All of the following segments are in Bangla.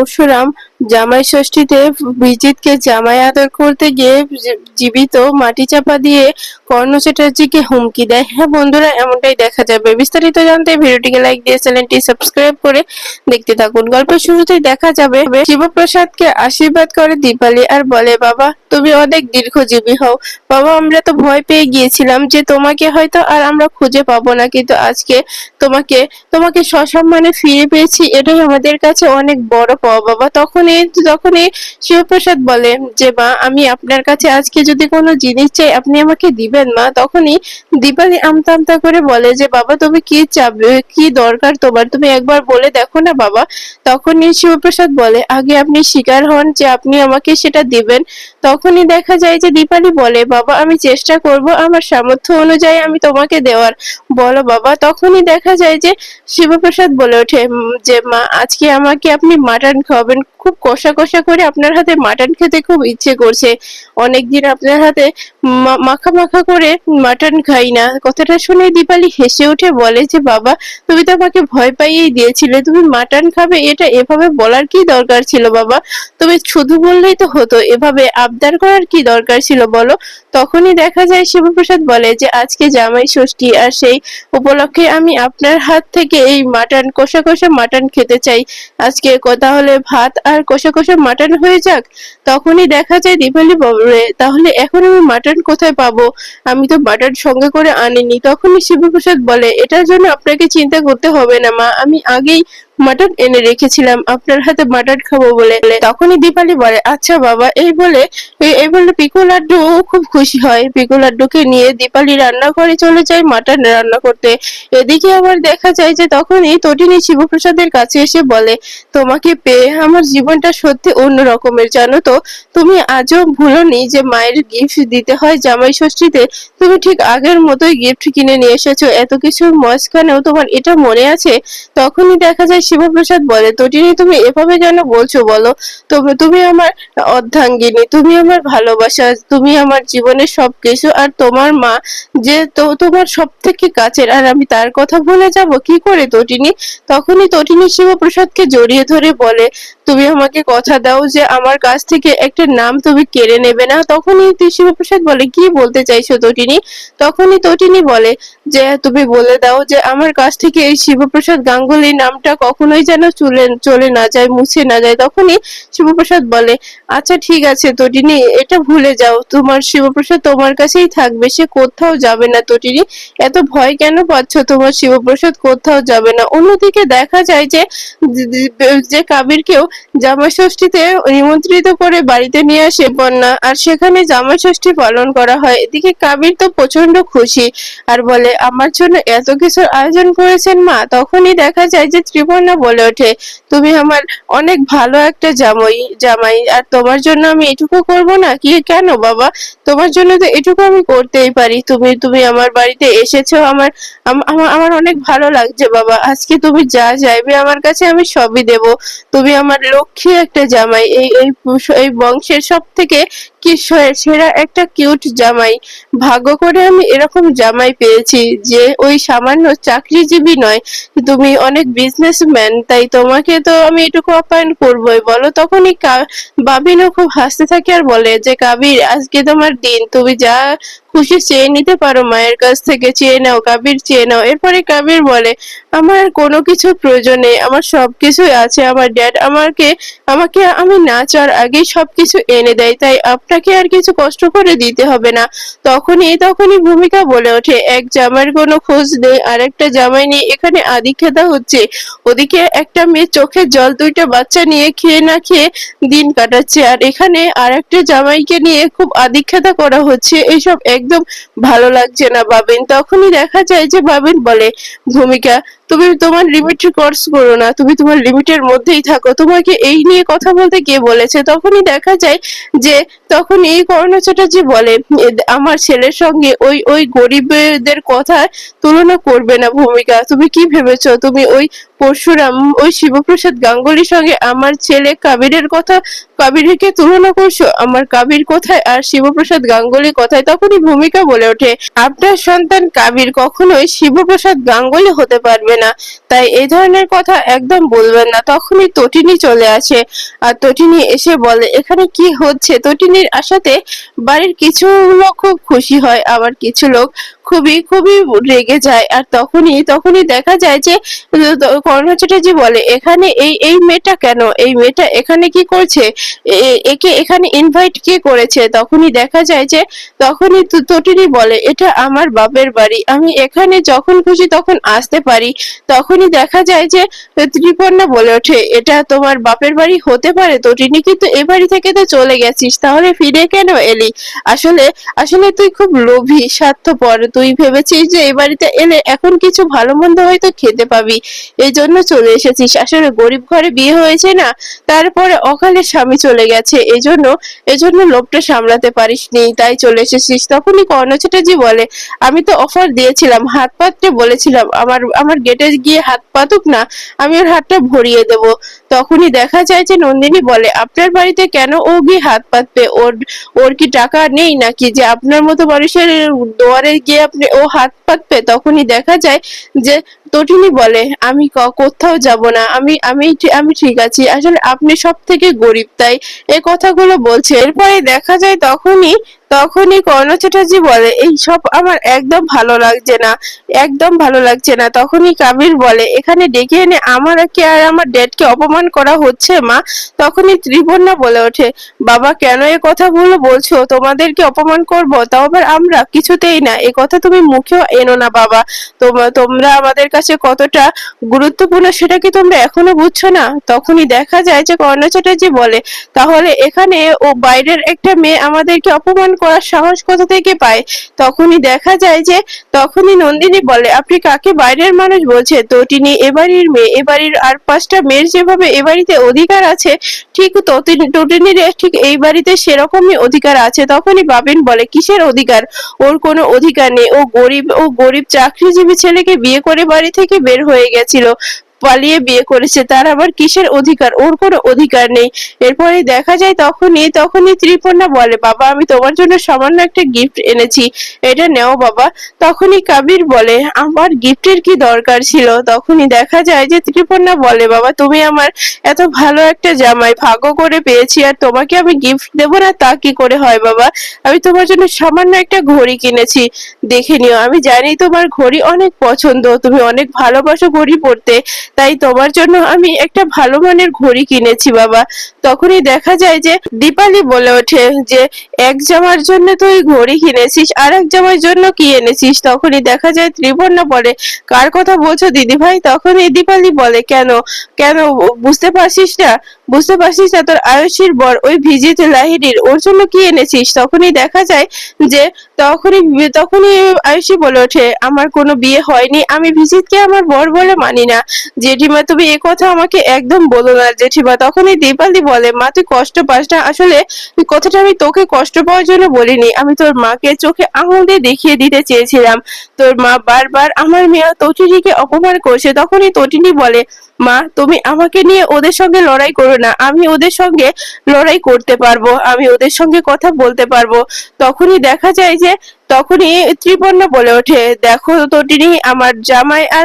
পরশুরাম জামাই ষষ্ঠীতে বিজিতকে জামাই আদর করতে গিয়ে জীবিত মাটি চাপা দিয়ে কর্ণ চ্যাটার্জিকে হুমকি দেয়। হ্যাঁ বন্ধুরা, এমনটাই দেখা যাবে। বিস্তারিত জানতে ভিডিওটিকে লাইক দিয়ে চ্যানেলটি সাবস্ক্রাইব করে দেখতে থাকুন। গল্পের শুরুতেই দেখা যাবে শিবপ্রসাদকে আশীর্বাদ করে দীপালি আর বলে, বাবা তুমি অনেক দীর্ঘজীবী হও। বাবা আমরা তো ভয় পেয়ে গিয়েছিলাম যে তোমাকে হয়তো আর আমরা খুঁজে পাবো না, কিন্তু আজকে তোমাকে তোমাকে সসম্মানে ফিরে পেয়েছি, এটাই আমাদের কাছে অনেক বড় পাওয়া বাবা। তখনই শিবপ্রসাদ বলে যে মা আমি আপনার কাছে আজকে যদি কোনো জিনিস চাই আপনি আমাকে দিবেন মা। তখনই দীপালি আমতা আমতা করে বলে যে বাবা তুমি কি চাবে, কি দরকার তোমার, তুমি একবার বলে দেখো না বাবা। তখনই শিবপ্রসাদ বলে আগে আপনি স্বীকার হন যে আপনি আমাকে সেটা দিবেন। তখনই দেখা যায় যে দীপালি বলে বাবা আমি চেষ্টা করব আমার সামর্থ্য অনুযায়ী আমি তোমাকে দেওয়ার, বলো বাবা। তখনই দেখা যায় যে শিবপ্রসাদ বলে ওঠে যে মা আজকে আমাকে আপনি মাটন খাওয়াবেন, খুব কষা কষা করে আপনার হাতে মাটন খেতে খুব ইচ্ছে করছে। অনেকদিন আপনার হাতে মাখা মাখা করে মাটন খাই না। কথাটা শুনে দীপালি হেসে উঠে বলে যে বাবা তুমি তো আমাকে ভয় পাইয়েই দিয়েছিলে, তুমি মাটন খাবে এটা এভাবে বলার কি দরকার ছিল বাবা? তুমি শুধু বললেই তো হতো, এভাবে আবদার করার কি দরকার ছিল বলো? তখনই দেখা যায় শিবপ্রসাদ বলে যে আজকে জামাই ষষ্ঠী আর সেই উপলক্ষে আমি আপনার হাত থেকে এই মাটন কষা কষা মাটন খেতে চাই। আজকে তাহলে ভাত আর কষা কষা মাটন হয়ে যাক। তখনই দেখা যায় দীপালি বলে তাহলে এখন আমি মাটন কোথায় পাবো? আমি তো মাটন সঙ্গে করে আনিনি। তখনই শিবপ্রসাদ বলে এটার জন্য আপনাকে চিন্তা করতে হবে না মা, আমি আগেই মাটন এনে রেখেছিলাম আপনার হাতে মাটন খাবো বলে। তখনই দীপালি বলে আচ্ছা বাবা। এই বলে পিকু লাড্ডু খুব খুশি হয়। পিকু লাড্ডুকে নিয়ে দীপালি রান্নাঘরে চলে যায় মাটন রান্না করতে। এদিকে আবার দেখা যায় যে তখনই তটিনী শিবপ্রসাদের কাছে এসে বলে তোমাকে পেয়ে আমার জীবনটা সত্যি অন্য রকমের, জানো তো? তুমি আজও ভুলোনি যে মায়ের গিফট দিতে হয় জামাই ষষ্ঠীতে। তুমি ঠিক আগের মতোই গিফট কিনে নিয়ে এসেছো, এত কিছুর মাঝখানেও তোমার এটা মনে আছে? তখনই দেখা যায় শিবপ্রসাদ বলে তটিনী তুমি এভাবে কেন বলছো বলো? তুমি আমার অর্ধাঙ্গিনী, তুমি আমার ভালোবাসা, তুমি আমার জীবনের সবকিছু। আর তোমার মা যে তোমার সব থেকে কাছের, আর আমি তার কথা ভুলে যাব কি করে তটিনী? তখনই তটিনী শিবপ্রসাদকে জড়িয়ে ধরে বলে তুমি আমাকে কথা দাও যে আমার কাছ থেকে একটা নাম তুমি কেড়ে নেবে না। তখনই শিবপ্রসাদ বলে কি বলতে চাইছো তটিনী? তখনই তটিনী বলে যে তুমি বলে দাও যে আমার কাছ থেকে এই শিবপ্রসাদ গাঙ্গুলি নামটা কখনোই যেন চলে না যায়, মুছে না যায়। তখনই শিবপ্রসাদ বলে আচ্ছা ঠিক আছে তটিনী, এটা ভুলে যাও, তোমার শিবপ্রসাদ তোমার কাছেই থাকবে, সে কোথাও যাবে না। তটিনী এত ভয় কেন পাচ্ছ? তোমার শিবপ্রসাদ কোথাও যাবে না। অন্যদিকে দেখা যায় যে যে কাবিরকেও জামাই ষষ্ঠীতে নিমন্ত্রিত করে বাড়িতে নিয়ে আসে বন্যা, আর সেখানে জামাই ষষ্ঠী পালন করা হয়। এদিকে কাবির তো প্রচন্ড খুশি আর বলে আমার জন্য এত কিছুর আয়োজন করেছেন মা। তখনই দেখা যায় যে ত্রিবর্ণা বলে ওঠে তুমি আমার অনেক ভালো একটা জামাই, আর তোমার জন্য আমি এটুকু করব না কি? কেন বাবা, তোমার জন্য তো এটুকু আমি করতেই পারি। তুমি তুমি আমার বাড়িতে এসেছো, আমার অনেক ভালো লাগছে বাবা। আজকে তুমি যা চাইবে আমার কাছে আমি সবই দেব। তুমি আমার লক্ষ্মী একটা জামাই, এই বংশের সব থেকে কি সেরা একটা কিউট জামাই। ভাগ্য করে আমি এরকম জামাই পেয়েছি যে ওই সামান্য চাকরিজীবী নয়, তুমি অনেক বিজনেসম্যান, তাই তোমাকে তো আমি এটুকু আপ্যায়ন করবোই বলো। তখনই বাবিনও খুব হাসতে থাকে আর বলে যে কাবির আজকে তোমার দিন, তুমি যা খুশি চেয়ে নিতে পারো মায়ের কাছ থেকে, চেয়ে নাও কাবির, চেয়ে নাও। এরপরে কাবির বলে আমার কোনো কিছু প্রয়োজন নেই, আমার সবকিছুই আছে। আমার ড্যাড আমাকে আমি না চাওয়ার আগেই সবকিছু এনে দেয়, তাই আপনাকে আর কিছু কষ্ট করে দিতে হবে না। তখনই ভূমিকা বলে ওঠে এক জামাইয়ের কোনো খোঁজ নেই, আর একটা জামাই নিয়ে এখানে আদিক্ষেতা হচ্ছে। ওদিকে একটা মেয়ে চোখের জল, দুইটা বাচ্চা নিয়ে খেয়ে না খেয়ে দিন কাটাচ্ছে, আর এখানে আর একটা জামাইকে নিয়ে খুব আদিক্ষেতা করা হচ্ছে। এইসব একদম ভালো লাগছে না বাবিন। তখনই দেখা যায় যে বাবিন বলে ভূমিকা তুমি তোমার লিমিট ক্রস করো না, তুমি তোমার লিমিটের মধ্যেই থাকো, তোমাকে এই নিয়ে কথা বলতে কে বলেছে? তখনই দেখা যায় যে তখন এই কর্ণ চ্যাটার্জি বলে আমার ছেলের সঙ্গে ওই ওই গরিবদের কথা তুলনা করবে না ভূমিকা। তুমি কি ভেবেছো তুমি ওই পরশুরাম ওই শিবপ্রসাদ গাঙ্গুলির সঙ্গে আমার ছেলে কাবিরকে তুলনা করছো? আমার কাবির কোথায় আর শিবপ্রসাদ গাঙ্গুলি কোথায়? তখনই ভূমিকা বলে ওঠে আপনার সন্তান কাবির কখনোই শিবপ্রসাদ গাঙ্গুলি হতে পারবে না, তাই এই ধরনের কথা একদম বলবেন না। তখনই তটিনী চলে আসে আর তটিনী এসে বলে এখানে কি হচ্ছে। তটিনীর আসাতে বাড়ির কিছু লোক খুব খুশি হয়, আবার কিছু লোক খুবই খুবই রেগে যায়। আর তখনই দেখা যায় যে কর্ণ চ্যাটার্জি বলে এখানে এই মেয়েটা কেন, এই মেয়েটা এখানে কি করছে, একে এখানে ইনভাইট কে করেছে। তখনই দেখা যায় যে তটিনী বলে এটা আমার বাপের বাড়ি, আমি এখানে যখন খুশি তখন আসতে পারি। তখনই দেখা যায় যে ত্রিপর্ণা বলে ওঠে এটা তোমার বাপের বাড়ি হতে পারে তটিনী, কিন্তু এ বাড়ি থেকে তো চলে গেছিস, তাহলে ফিরে কেন এলি? আসলে আসলে তুই খুব লোভী স্বার্থপর, তুই ভেবেছিস যে এই বাড়িতে এলে এখন কিছু ভালো মন্দ হয়তো খেতে পাবি, এই জন্য চলে এসেছিস। আসলে গরিব ঘরে বিয়ে হয়েছে না, তারপরে অকালে স্বামী চলে গেছে, এজন্য লোভটা সামলাতে পারিসনি, তাই চলে এসেছিস। তখনই কর্ণ চ্যাটার্জি বলে আমি তো অফার দিয়েছিলাম, হাত পাততে বলেছিলাম, আমার গেটে গিয়ে হাত পাতুক না, আমি ওর হাতটা ভরিয়ে দেব। তখনই দেখা যায় যে নন্দিনী বলে আপনার বাড়িতে কেন ও গিয়ে হাত পাতবে, ওর কি টাকা নেই নাকি যে আপনার মতো মানুষের দুয়ারে গিয়ে আপনি ও হাত পাতবে। তখনই দেখা যায় যে তটিনী বলে আমি কোথাও যাব না, আমি ঠিক আছি, আসলে আপনি সব থেকে গরিব তাই এই কথাগুলো বলছে। এরপরে দেখা যায় তখনই কর্ণ চ্যাটার্জি বলে এই সব আমার একদম ভালো লাগছে না, একদম ভালো লাগছে না। তখনই কাবির বলে এখানে ডেকে এনে আমাকে আর আমার ড্যাডকে অপমান করা হচ্ছে মা। তখনই ত্রিপর্ণা বলে ওঠে বাবা কেন এ কথাগুলো বলছো, তোমাদেরকে অপমান করব, তাও আবার আমরা? কিছুতেই না, এ কথা তুমি মুখেও এনো না বাবা। তোমরা আমাদের কাছে কতটা গুরুত্বপূর্ণ সেটা কি তোমরা এখনো বুঝছো না? তখনই দেখা যায় যে কর্ণ চ্যাটার্জি বলে তাহলে এখানে ও বাইরের একটা মেয়ে আমাদেরকে অপমান করার সাহস কোথা থেকে পায়। তখনই নন্দিনী বলে আপনি কাকে বাইরের মানুষ বলছে, তটিনী এবাড়ির মেয়ে, এবাড়ির আর 5টা মেয়ের যেভাবে এ বাড়িতে অধিকার আছে ঠিক তটিনীর ঠিক এই বাড়িতে সেরকমই অধিকার আছে। তখনই বাবিন বলে কিসের অধিকার, ওর কোনো অধিকার নেই, ও গরিব চাকরিজীবী ছেলেকে বিয়ে করে বাড়ি থেকে বের হয়ে গেছিল, পালিয়ে বিয়ে করেছে, তার আবার কিসের অধিকার, ওর কোনো অধিকার নেই। এরপরে দেখা যায় তখনই ত্রিপর্ণা বলে বাবা আমি তোমার জন্য সামান্য একটা গিফট এনেছি, এটা নেও বাবা। তখনই কাবির বলে আমার গিফটের কি দরকার ছিল। তখনই দেখা যায় যে ত্রিপর্ণা বলে বাবা তুমি আমার এত ভালো একটা জামাই ভাগ্য করে পেয়েছি, আর তোমাকে আমি গিফট দেবো না তা কি করে হয় বাবা। আমি তোমার জন্য সামান্য একটা ঘড়ি কিনেছি, দেখে নিও। আমি জানি তোমার ঘড়ি অনেক পছন্দ, তুমি অনেক ভালোবাসো ঘড়ি পরতে, তাই তোমার জন্য আমি একটা ভালো মানের ঘড়ি কিনেছি বাবা। তখনই দেখা যায় যে দীপালি বলে ওঠে যে এক জামার জন্য তুই ঘড়ি কিনেছিস, আর এক জামার জন্য কি এনেছিস। তখনই দেখা যায় ত্রিপর্ণা বলে কার কথা বলছো দিদি ভাই। তখনই দীপালি বলে কেন কেন বুঝতে পারছিস না, বুঝতে পারছিস না তোর আয়ুষীর বর ওই ভিজিত লাহিড়ির, ওর জন্য কি এনেছিস। তখনই দেখা যায় যে তখনই আয়ুষী বলে ওঠে আমার কোনো বিয়ে হয়নি, আমি ভিজিতকে আমার বর বলে মানি না। জেঠিমা তুমি এ কথা আমাকে একদম বলো না জেঠিমা। তখনই দীপালি বলে মা তুই কষ্ট পাস না, আসলে এই কথাটা আমি তোকে কষ্ট পাওয়ার জন্য বলিনি, আমি তোর মাকে চোখে আঙুল দিয়ে দেখিয়ে দিতে চেয়েছিলাম তোর মা বারবার আমার মেয়ে তটিনীকে অপমান করছে। তখনই তটিনী বলে মা তুমি আমাকে নিয়ে ওদের সঙ্গে লড়াই করো না, আমি ওদের সঙ্গে লড়াই করতে পারবো, আমি ওদের সঙ্গে কথা বলতে পারবো। তখনই দেখা যায় যে তখনই ত্রিপর্ণা বলে ওঠে দেখো তটিনী আমার জামাই আর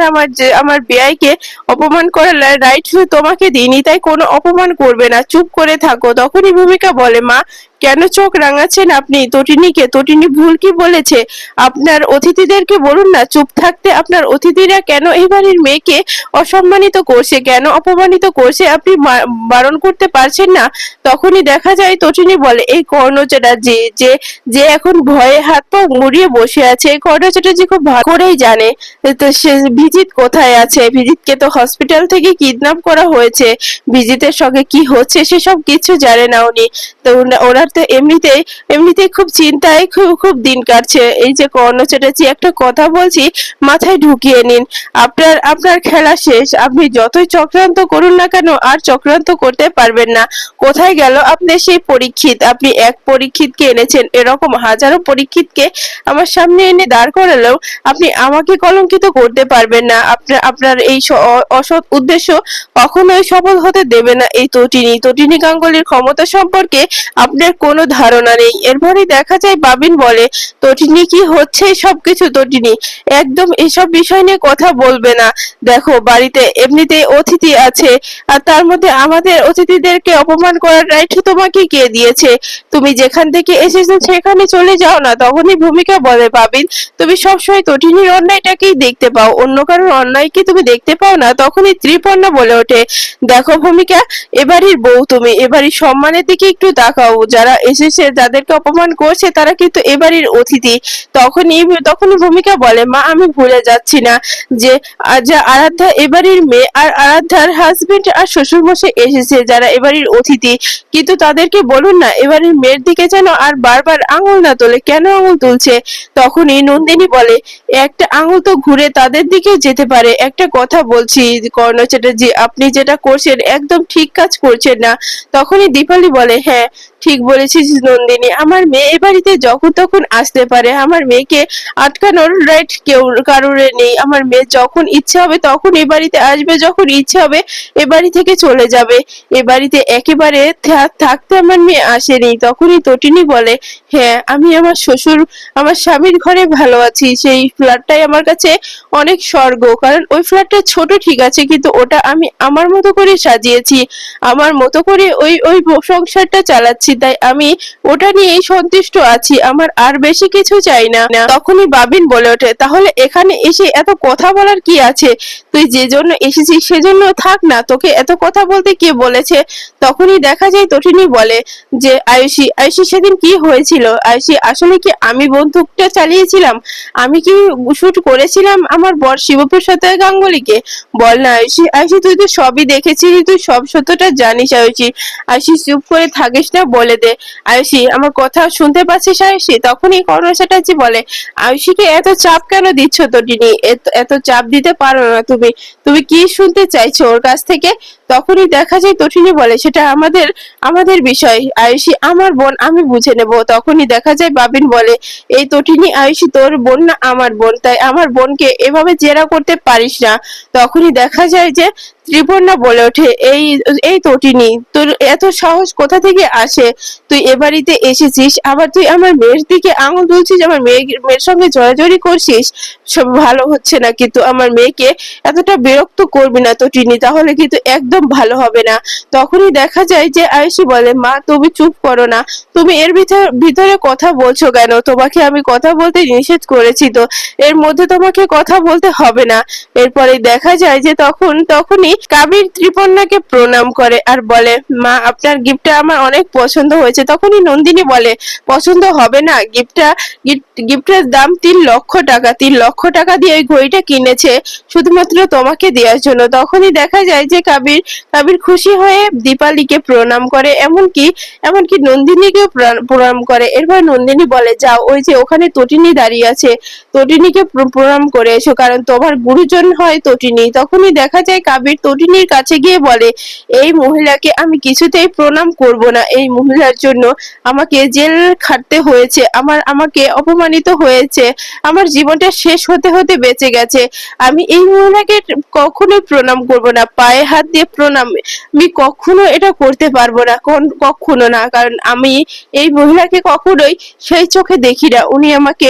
আমার বেয়াইকে অপমান করার রাইট শুধু তোমাকে দিইনি, তাই কোনো অপমান করবে না, চুপ করে থাকো। তখনই ভূমিকা বলে মা কেন চোখ রাঙাচ্ছেন আপনি তটিনীকে, তটিনী ভুল কি বলেছে, আপনার অতিথিদেরকে বলুন না চুপ থাকতে। আপনার অতিথিরা কেন এই বাড়ির মেয়েকে অসম্মানিত করছে, কেন অপমানিত করছে, আপনি বারণ করতে পারছেন না। তখনই দেখা যায় তটিনী বলে এই কর্ণ চ্যাটার্জি যে যে এখন ভয়ে হাত পা মুড়িয়ে বসে আছে, এই কর্ণ চ্যাটার্জি খুব ভালো করেই জানে তো সে ভিজিত কোথায় আছে, ভিজিতকে তো হসপিটাল থেকে কিডন্যাপ করা হয়েছে, ভিজিতের সঙ্গে কি হচ্ছে সেসব কিছু জানে না উনি। তো ওনার তো এমনিতেই খুব চিন্তায় খুব খুব দিন কাটছে। এই যে কর্ণ চ্যাটার্জি একটা কথা বলছি মাথায় ঢুকিয়ে নিন, আপনার খেলা শেষ, আপনি যতই চক্রান্ত করুন না কেন আর চক্রান্ত করতে পারবেন না। কোথায় গেল আপনার সেই পরীক্ষিত, আপনি এক পরীক্ষিতকে এনেছেন, এরকম হাজারো পরীক্ষিতকে আমার সামনে এনে দাঁড় করালেও আপনি আমাকে কলঙ্কিত করতে পারবেন না। আপনার এই অসৎ উদ্দেশ্য কখনোই সফল হতে দেবে না। এই তটিনী গাঙ্গুলির ক্ষমতা সম্পর্কে আপনার কোনো ধারণা নেই। এরপরে দেখা যায় বাবিন বলে, তটিনী কি হচ্ছে সবকিছু? তটিনী একদম এসব বিষয় নিয়ে কথা বলবে না। দেখো বাড়িতে এমনিতেই অতিথি আছে, আর তার মধ্যে আমাদের অতিথিদেরকে অপমান করার রাইট তোমাকে কে দিয়েছে? তুমি যেখান থেকে এসেছো সেখানে চলে যাও না। তখনই ভূমিকা বলে, বাবিন তুমি সবসময় তটিনীর অন্যায়টাকেই দেখতে পাও, অন্য কারোর অন্যায় কি তুমি দেখতে পাও না? তখনই ত্রিপর্ণা বলে ওঠে, দেখো ভূমিকা, এবাড়ির বউ তুমি, এবাড়ির সম্মানের দিকে একটু তাকাও। যারা এসেছে যাদেরকে অপমান করছে তারা কিন্তু এবাড়ির অতিথি। তখনই ভূমিকা বলে, মা আমি ভুলে যাচ্ছি না যে যে আরাধ্যা এবাড়ির মেয়ে, আর আরাধ্যার হাজবেন্ড আর শ্বশুর মশাই এসেছে যারা এবাড়ির অতিথি, কিন্তু তাদেরকে বলুন না এবাড়ির মেয়ের দিকে যেন আর বারবার আঙুল না তোলে। কেন আঙুল তুলছে? তখনই নন্দিনী বলে, একটা আঙুল তো ঘুরে তাদের দিকেও যেতে পারে। একটা কথা বলছি কর্ণ চ্যাটার্জি, আপনি যেটা করছেন একদম ঠিক কাজ করছেন না। তখনই দীপালি বলে, হ্যাঁ ঠিক বলেছিস নন্দিনী, আমার মেয়ে এ বাড়িতে যখন তখন আসতে পারে, আমার মেয়েকে আটকানোর রাইট কেউ কারোর নেই। আমার মেয়ে যখন ইচ্ছে হবে তখন এ বাড়িতে আসবে, যখন ইচ্ছে হবে এ বাড়ি থেকে চলে যাবে। এ বাড়িতে একেবারে থাকতে আমার মেয়ে আসেনি। তখনই তটিনী বলে, হ্যাঁ আমি আমার শ্বশুর আমার স্বামীর ঘরে ভালো আছি, সেই ফ্ল্যাটটাই আমার কাছে অনেক স্বর্গ। কারণ ওই ফ্ল্যাটটা ছোট ঠিক আছে, কিন্তু ওটা আমি আমার মতো করে সাজিয়েছি, আমার মতো করে ওই ওই সংসারটা চালাচ্ছি, তাই আমি ওটা নিয়েই সন্তুষ্ট আছি, আমার আর বেশি কিছু চাই না। তখনই বাবিন বলে ওঠে, তাহলে এখানে এসে এত কথা বলার কি আছে? তুই যে জন্য এসেছিস সেজন্য থাক না, তোকে এত কথা বলতে কে বলেছে? তখনই দেখা যায় তটিনী বলে যে, আয়ুষী আয়ুষী সেদিন কি হয়েছিল? আয়ুষী আসলে কি আমি বন্দুকটা চালিয়েছিলাম? আমি কি শুট করেছিলাম আমার বর শিবপ্রসাদ গাঙ্গুলিকে? বল না আয়ুষী, আয়ুষী তুই তো সবই দেখেছিলি, তুই সব সত্যটা জানিস আয়ুষী। আয়ুষী চুপ করে থাকিস না, বলে দে। আয়ুষী আমার কথা শুনতে পাচ্ছিস আয়ুষী? তখনই কর্ণ চ্যাটার্জি বলে, আয়ুষীকে এত চাপ কেন দিচ্ছ তটিনী? এত চাপ দিতে পারো না তুমি। তুমি কি শুনতে চাইছো ওর কাছ থেকে? তখনই দেখা যায় তটিনী বলে, সেটা আমাদের আমাদের বিষয় আয়ুষী, আমার বোন, আমি বুঝে নেব। তখনই দেখা যায় বাবিন বলে, এই তটিনী আয়ুষী তোর বোন না আমার বোন, তাই আমার বোনকে এভাবে জেরা করতে পারিস না। তখনই দেখা যায় যে ত্রিপর্ণা বলে ওঠে, এই এই তটিনী তোর এত সাহস কোথা থেকে আসে? তুই এ বাড়িতে এসেছিস, আবার তুই আমার মেয়ের দিকে আঙুল তুলছিস, আমার মেয়ের সঙ্গে জড়াজড়ি করছিস। সব ভালো হচ্ছে না, কিন্তু আমার মেয়েকে এতটা বিরক্ত করবি না তটিনী, তাহলে কিন্তু একদম ভালো হবে না। তখনই দেখা যায় যে আয়ুষী বলে, মা তুমি চুপ করো না, তুমি এর ভিতরে কথা বলছো কেন? তোমাকে আমি কথা বলতে নিষেধ করেছি তো, এর মধ্যে তোমাকে কথা বলতে হবে না। এরপরে দেখা যায় যে তখনই কাবির ত্রিপর্ণাকে প্রণাম করে আর বলে, মা আপনার গিফটটা আমার অনেক পছন্দ হয়েছে। তখনই নন্দিনী বলে, পছন্দ হবে না? গিফটের দাম 3 লক্ষ টাকা, 3 লক্ষ টাকা দিয়ে ওই ঘড়িটা কিনেছে শুধুমাত্র তোমাকে দেওয়ার জন্য। তখনই দেখা যায় যে কাবির কাবির খুশি হয়ে দীপালিকে প্রণাম করে, এমনকি নন্দিনীকেও প্রণাম করে। এরপর নন্দিনী বলে, যাও ওই যে ওখানে তটিনী দাঁড়িয়ে আছে, তটিনীকে প্রণাম করে এসো, কারণ তোমার গুরুজন হয় তটিনী। তখনই দেখা যায় কাবির তটিনীর কাছে গিয়ে বলে, এই মহিলাকে আমি কিছুতেই প্রণাম করব না, এই মহিলার জন্য আমাকে জেল খাটতে হয়েছে, আমাকে অপমানিত হয়েছে, আমার জীবনটা শেষ হতে হতে বেঁচে গেছে। আমি এই মহিলাকে কখনোই প্রণাম করব না, পায়ে হাত দিয়ে প্রণাম আমি কখনো এটা করতে পারবো না, কখনো না। কারণ আমি এই মহিলাকে কখনোই সেই চোখে দেখি না, উনি আমাকে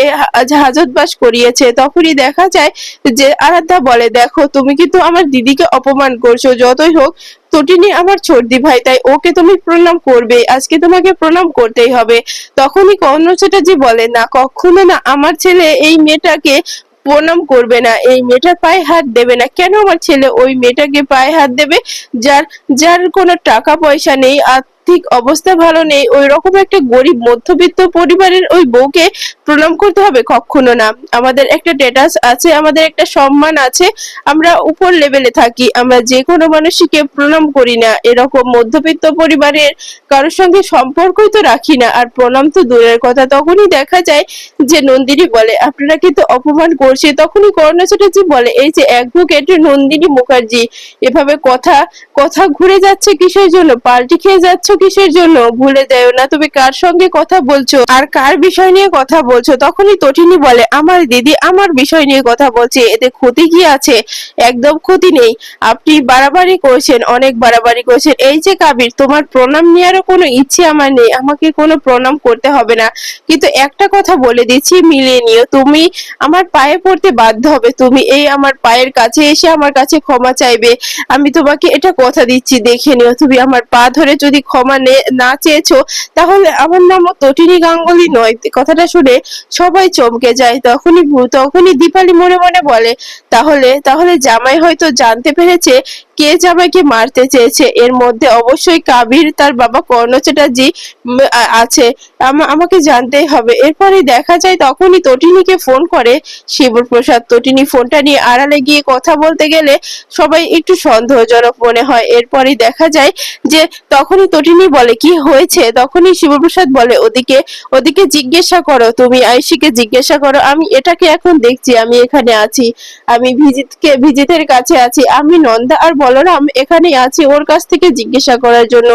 হাজতবাস করিয়েছে। তখনই দেখা যায় যে আরাধ্যা বলে, দেখো তুমি কিন্তু আমার দিদিকে অপমান করছো, যতই হোক তটিনী আমার ছোটদি ভাই, তাই ওকে তুমি প্রণাম করবে, আজকে তোমাকে প্রণাম করতেই হবে। তখনই কর্ণ চ্যাটার্জি বলে, না কখনো না, আমার ছেলে এই মেয়েটাকে প্রণাম করবে না, এই মেয়েটার পায়ে হাত দেবে না। কেন আমার ছেলে ওই মেয়েটাকে পায়ে হাত দেবে? যার যার কোনো টাকা পয়সা নেই, আর্থিক অবস্থা ভালো নেই, ওই রকম একটা গরিব মধ্যবিত্ত পরিবারের ওই বউকে প্রণাম করতে হবে? কখনো না। আমাদের একটা স্ট্যাটাস আছে, আমাদের একটা সম্মান আছে, আমরা উপর লেভেলে থাকি, আমরা যে কোনো মানুষকে প্রণাম করি না, এরকম মধ্যবিত্ত পরিবারের কারোর সঙ্গে সম্পর্কই তো রাখি না, আর প্রণাম তো দূরের কথা। তখনই দেখা যায় যে নন্দিনী বলে, আপনারা কিন্তু অপমান করছে। তখনই কর্ণ চ্যাটার্জি বলে, এই যে অ্যাডভোকেট নন্দিনী মুখার্জি, এভাবে কথা কথা ঘুরে যাচ্ছে কিসের জন্য? পাল্টি খেয়ে যাচ্ছ কিসের জন্য? ভুলে যাও না তুমি কার সঙ্গে কথা বলছো আর কার বিষয় নিয়ে কথা বলছো। তখনই তটিনী বলে, আমার দিদি আমার বিষয় নিয়ে কথা বলছে, এতে ক্ষতি কি আছে? একদম ক্ষতি নেই। আপনি বাড়াবাড়ি করছেন, অনেক বাড়াবাড়ি করছেন। এই যে কাবির, তোমার প্রণাম নেওয়ারও কোনো ইচ্ছে আমার নেই, আমাকে কোনো প্রণাম করতে হবে না, কিন্তু একটা কথা বলে দিচ্ছি, মিলিয়ে নিও, তুমি আমার পায়ে পড়তে বাধ্য হবে, তুমি এই আমার পায়ের কাছে এসে আমার কাছে ক্ষমা চাইবে। আমি তোমাকে এটা কথা দিচ্ছি, দেখে নিও, তুমি আমার পা ধরে যদি ক্ষমা না চেয়েছো, তাহলে আমার নামও তটিনী গাঙ্গুলি নয়। কথাটা শুনে সবাই চমকে যায়। তখনই দীপালি মনে মনে বলে, তাহলে তাহলে জামাই হয়তো জানতে পেরেছে কে জামাইকে মারতে চেয়েছে। এর মধ্যে অবশ্যই কাবির, তার বাবা কর্ণ চ্যাটার্জি আছে। আমাকে জানতেই হবে। এরপরে দেখা যায় তখনই তটিনীকে ফোন করে শিবপ্রসাদ। তটিনী ফোনটা নিয়ে আড়ালে গিয়ে কথা বলতে গেলে সবাই একটু সন্দেহজনক মনে হয়। এরপরই দেখা যায় যে তখনই তটিনী বলে, কি হয়েছে? তখনই শিবপ্রসাদ বলে, ওদিকে ওদিকে জিজ্ঞাসা করো, তুমি আয়ুষীকে জিজ্ঞাসা করো, আমি এটাকে এখন দেখছি, আমি এখানে আছি, আমি ভিজিতের কাছে আছি, আমি নন্দা আর বলরাম এখানেই আছি ওর কাছ থেকে জিজ্ঞাসা করার জন্য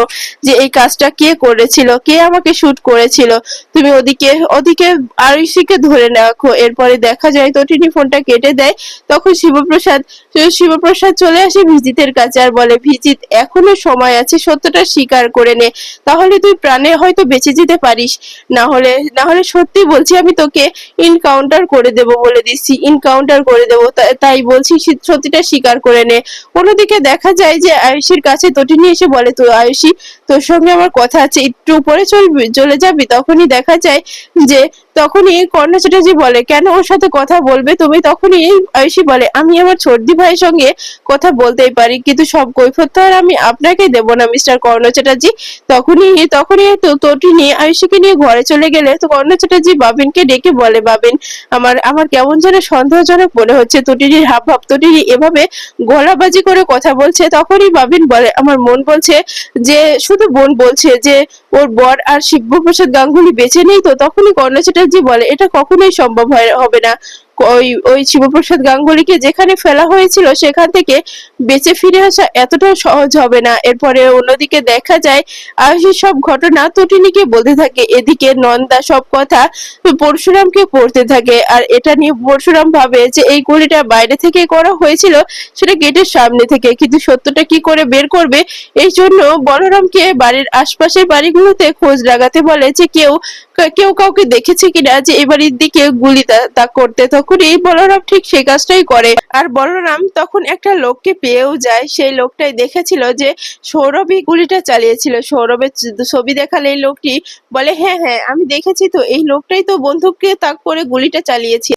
যে এই কাজটা কে করেছিল, কে আমাকে শুট করেছিল। তুমি ওদিকে ওদিকে আয়ুষীকে ধরে রাখো। এরপরে দেখা যায় তটিনী ফোনটা কেটে দেয়। তখন শিবপ্রসাদ চলে আসে ভিজিতের কাছে আর বলে, ভিজিত এখনো সময় আছে, সত্যটা স্বীকার করে নে, তাহলে তুই প্রাণে হয়তো বেঁচে যেতে পারিস, না হলে সত্যি বলছি আমি তোকে ইনকাউন্টার করে দেব, বলে দিচ্ছি ইনকাউন্টার করে দেব, তাই বলছি সত্যিটা স্বীকার করে নে। অন্যদিকে দেখা যায় যে আয়ুষীর কাছে তটিনী এসে বলে, তো আয়ুষী, তোর সঙ্গে আমার কথা আছে, একটু উপরে চলে যাবি। তখনই দেখা যায় যে তখনই কর্ণ চ্যাটার্জি বলে, কেন ওর সাথে কথা বলবে তুমি? তখনই আয়ুষী বলে, আমি আমার ছোটদি ভাইয়ের সঙ্গে কথা বলতেই পারি, কিন্তু সব কৈফিয়ত তো আর আমি আপনাকে দেব না মিস্টার কর্ণ চ্যাটার্জি। তখনই তো তটিনী আয়ুষীকে নিয়ে ঘরে চলে গেলে তো কর্ণ চ্যাটার্জি বাবিনকে ডেকে বলে, বাবিন, আমার আমার কেমন যেন সন্দেহজনক মনে হচ্ছে তটিনীর হাবভাব, তটিনী এভাবে গলাবাজি করে কথা বলছে। তখনই বাবিন বলে, আমার মন বলছে যে, শুধু বোন বলছে যে ওর বর আর শিবপ্রসাদ গাঙ্গুলি বেঁচে নেই। তো তখনই কর্ণ চ্যাটার্জি বলে, এটা কখনোই সম্ভব হবে না, ওই ওই শিবপ্রসাদ গাঙ্গুলিকে যেখানে ফেলা হয়েছিল সেখান থেকে বেঁচে ফিরে আসা এতটাও সহজ হবে না। এরপরে অন্যদিকে দেখা যায় আয়ুষের সব ঘটনা তটিনীকে বলতে থাকে, এদিকে নন্দা সব কথা পরশুরামকে পড়তে থাকে। আর এটা নিয়ে পরশুরাম ভাবে যে এই গুলিটা বাইরে থেকে করা হয়েছিল, সেটা গেটের সামনে থেকে, কিন্তু সত্যটা কি করে বের করবে? এই জন্য বলরামকে বাড়ির আশপাশের বাড়িগুলোতে খোঁজ লাগাতে বলে যে কেউ কেউ কাউকে দেখেছে কিনা যে এই বাড়ির দিকে গুলি তাক করতে। তখনই বলরাম ঠিক সেই কাজটাই করে। আর বলরাম তখন একটা লোককে পেয়েও যায়। সেই লোকটাই দেখেছিল যে সৌরভই গুলিটা চালিয়েছিল। সৌরভের ছবি দেখালে এই লোকটি বলে, হ্যাঁ হ্যাঁ আমি দেখেছি তো, এই লোকটাই তো বন্দুককে তাক করে গুলিটা চালিয়েছে।